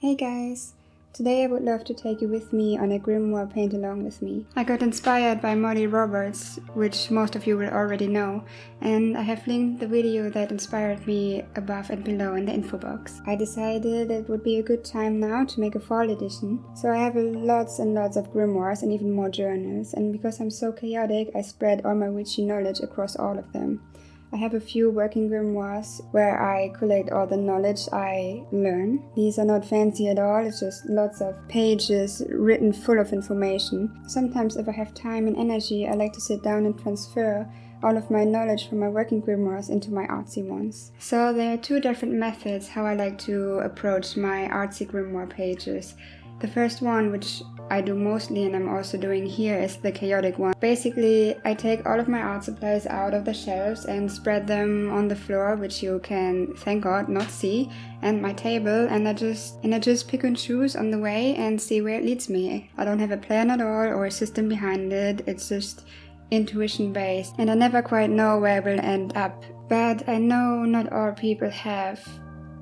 Hey guys! Today I would love to take you with me on a grimoire paint along with me. I got inspired by Molly Roberts, which most of you will already know, and I have linked the video that inspired me above and below in the info box. I decided it would be a good time now to make a fall edition, so I have lots and lots of grimoires and even more journals, and because I'm so chaotic I spread all my witchy knowledge across all of them. I have a few working grimoires where I collect all the knowledge I learn. These are not fancy at all, it's just lots of pages written full of information. Sometimes if I have time and energy, I like to sit down and transfer all of my knowledge from my working grimoires into my artsy ones. So there are two different methods how I like to approach my artsy grimoire pages. The first one, which I do mostly and I'm also doing here, is the chaotic one. Basically, I take all of my art supplies out of the shelves and spread them on the floor, which you can, thank God, not see, and my table, and I just pick and choose on the way and see where it leads me. I don't have a plan at all or a system behind it, it's just intuition based, and I never quite know where I will end up. But I know not all people have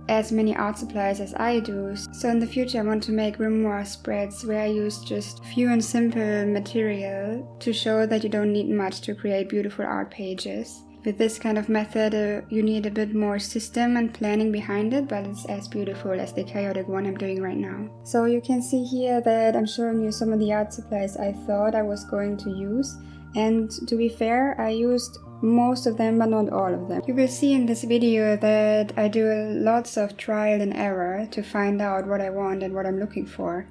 as many art supplies as I do, so in the future I want to make grimoire spreads where I use just few and simple material to show that you don't need much to create beautiful art pages. With this kind of method you need a bit more system and planning behind it, but it's as beautiful as the chaotic one I'm doing right now. So you can see here that I'm showing you some of the art supplies I thought I was going to use, and to be fair, I used most of them but not all of them. You will see in this video that I do lots of trial and error to find out what I want and what I'm looking for.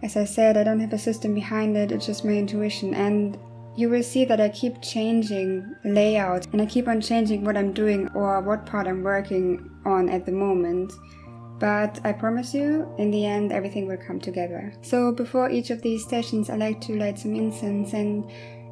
As I said, I don't have a system behind it, it's just my intuition, and you will see that I keep changing layout and I keep on changing what I'm doing or what part I'm working on at the moment. But I promise you, in the end everything will come together. So before each of these sessions I like to light some incense and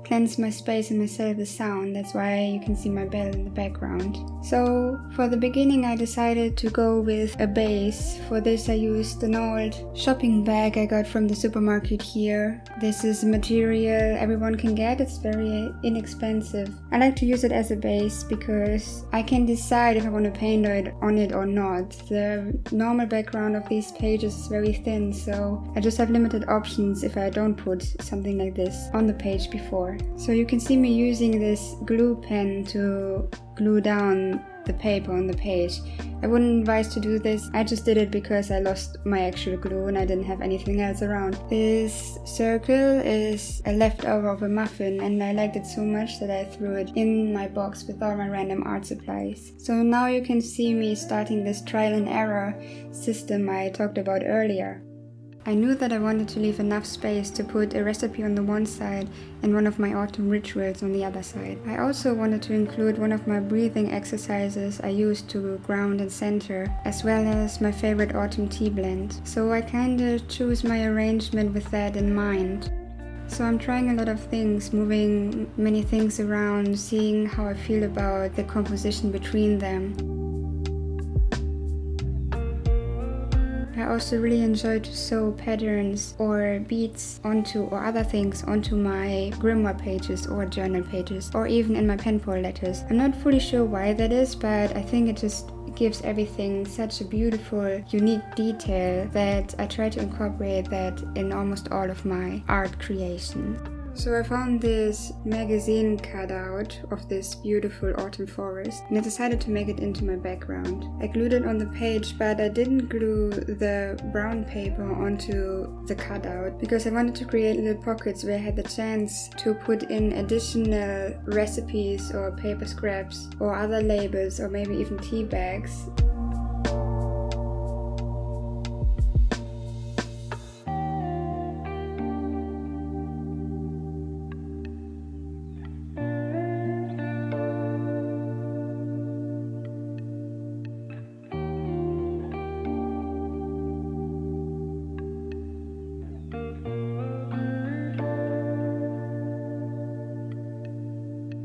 cleanse my space and myself with sound. That's why you can see my bell in the background. So for the beginning I decided to go with a base. For this I used an old shopping bag I got from the supermarket here. This is a material everyone can get, it's very inexpensive. I like to use it as a base because I can decide if I want to paint on it or not. The normal background of these pages is very thin, so I just have limited options if I don't put something like this on the page before. So you can see me using this glue pen to glue down the paper on the page. I wouldn't advise to do this, I just did it because I lost my actual glue and I didn't have anything else around. This circle is a leftover of a muffin and I liked it so much that I threw it in my box with all my random art supplies. So now you can see me starting this trial and error system I talked about earlier. I knew that I wanted to leave enough space to put a recipe on the one side and one of my autumn rituals on the other side. I also wanted to include one of my breathing exercises I use to ground and center, as well as my favorite autumn tea blend. So I kinda choose my arrangement with that in mind. So I'm trying a lot of things, moving many things around, seeing how I feel about the composition between them. I also really enjoy to sew patterns or beads or other things onto my grimoire pages or journal pages or even in my penpal letters. I'm not fully sure why that is, but I think it just gives everything such a beautiful, unique detail that I try to incorporate that in almost all of my art creation. So I found this magazine cutout of this beautiful autumn forest and I decided to make it into my background. I glued it on the page, but I didn't glue the brown paper onto the cutout because I wanted to create little pockets where I had the chance to put in additional recipes or paper scraps or other labels or maybe even tea bags.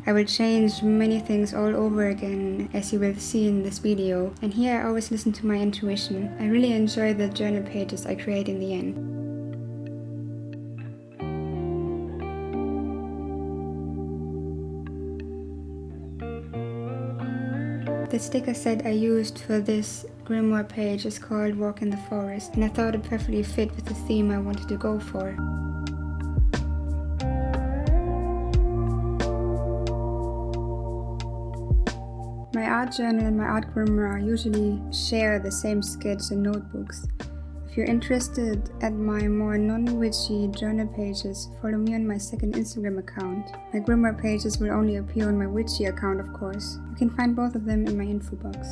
I will change many things all over again, as you will see in this video, and here I always listen to my intuition. I really enjoy the journal pages I create in the end. The sticker set I used for this grimoire page is called Walk in the Forest, and I thought it perfectly fit with the theme I wanted to go for. My art journal and my art grimoire usually share the same sketch and notebooks. If you're interested at my more non-witchy journal pages, follow me on my second Instagram account. My grimoire pages will only appear on my witchy account, of course. You can find both of them in my info box.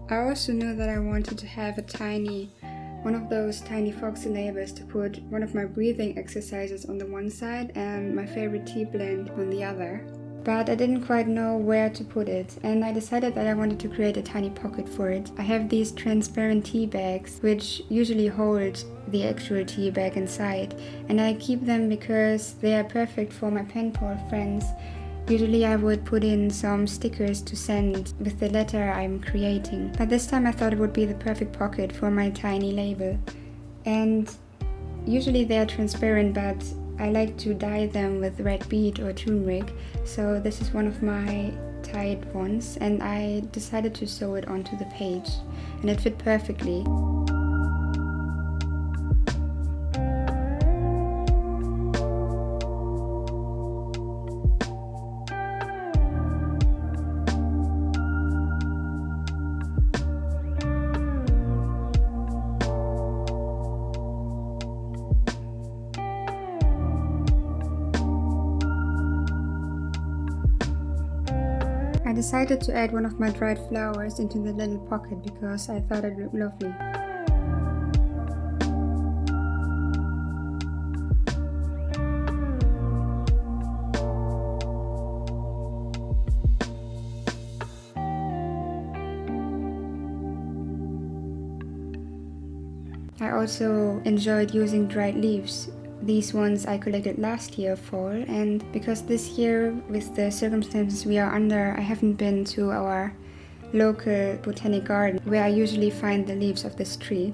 I also knew that I wanted to have one of those tiny foxy labels to put one of my breathing exercises on the one side and my favorite tea blend on the other. But I didn't quite know where to put it, and I decided that I wanted to create a tiny pocket for it. I have these transparent tea bags which usually hold the actual tea bag inside, and I keep them because they are perfect for my pen pal friends. Usually I would put in some stickers to send with the letter I'm creating, but this time I thought it would be the perfect pocket for my tiny label. And usually they are transparent, but I like to dye them with red bead or turmeric, so this is one of my dyed ones, and I decided to sew it onto the page, and it fit perfectly. I decided to add one of my dried flowers into the little pocket because I thought it looked lovely. I also enjoyed using dried leaves. These ones I collected last year fall, and because this year, with the circumstances we are under, I haven't been to our local botanic garden where I usually find the leaves of this tree.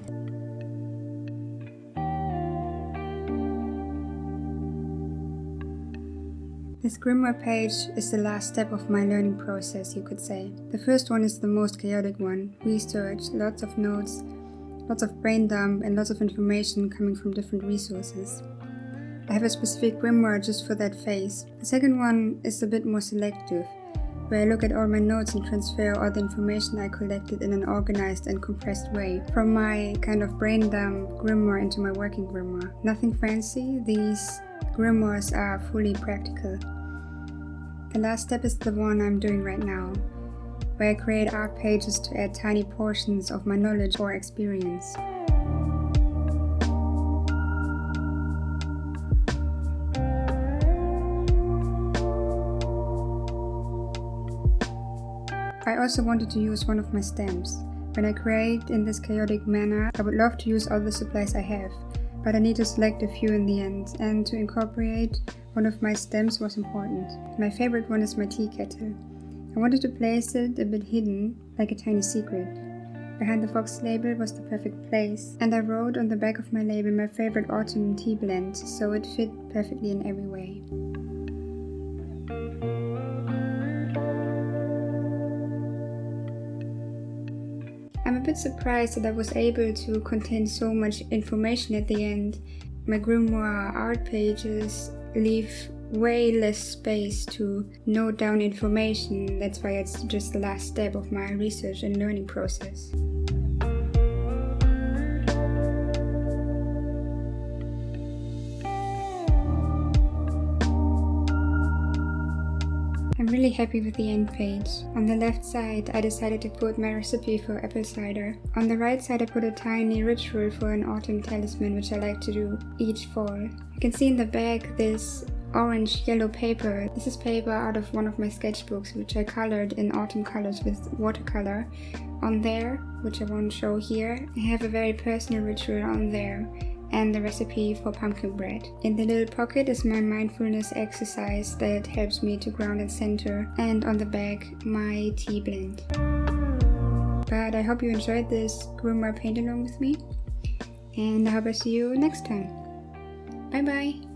This grimoire page is the last step of my learning process, you could say. The first one is the most chaotic one. Research, lots of notes, lots of brain dump, and lots of information coming from different resources. I have a specific grimoire just for that phase. The second one is a bit more selective, where I look at all my notes and transfer all the information I collected in an organized and compressed way, from my kind of brain dump grimoire into my working grimoire. Nothing fancy, these grimoires are fully practical. The last step is the one I'm doing right now, where I create art pages to add tiny portions of my knowledge or experience. I also wanted to use one of my stamps. When I create in this chaotic manner, I would love to use all the supplies I have, but I need to select a few in the end, and to incorporate one of my stamps was important. My favorite one is my tea kettle. I wanted to place it a bit hidden, like a tiny secret. Behind the fox label was the perfect place, and I wrote on the back of my label my favorite autumn tea blend, so it fit perfectly in every way. I'm a bit surprised that I was able to contain so much information at the end. My grimoire art pages leave way less space to note down information. That's why it's just the last step of my research and learning process. I'm really happy with the end page. On the left side, I decided to put my recipe for apple cider. On the right side, I put a tiny ritual for an autumn talisman, which I like to do each fall. You can see in the back this orange-yellow paper. This is paper out of one of my sketchbooks, which I colored in autumn colors with watercolor. On there, which I won't show here, I have a very personal ritual on there, and the recipe for pumpkin bread. In the little pocket is my mindfulness exercise that helps me to ground and center, and on the back my tea blend. But I hope you enjoyed this grimoire paint along with me, and I hope I see you next time. Bye bye!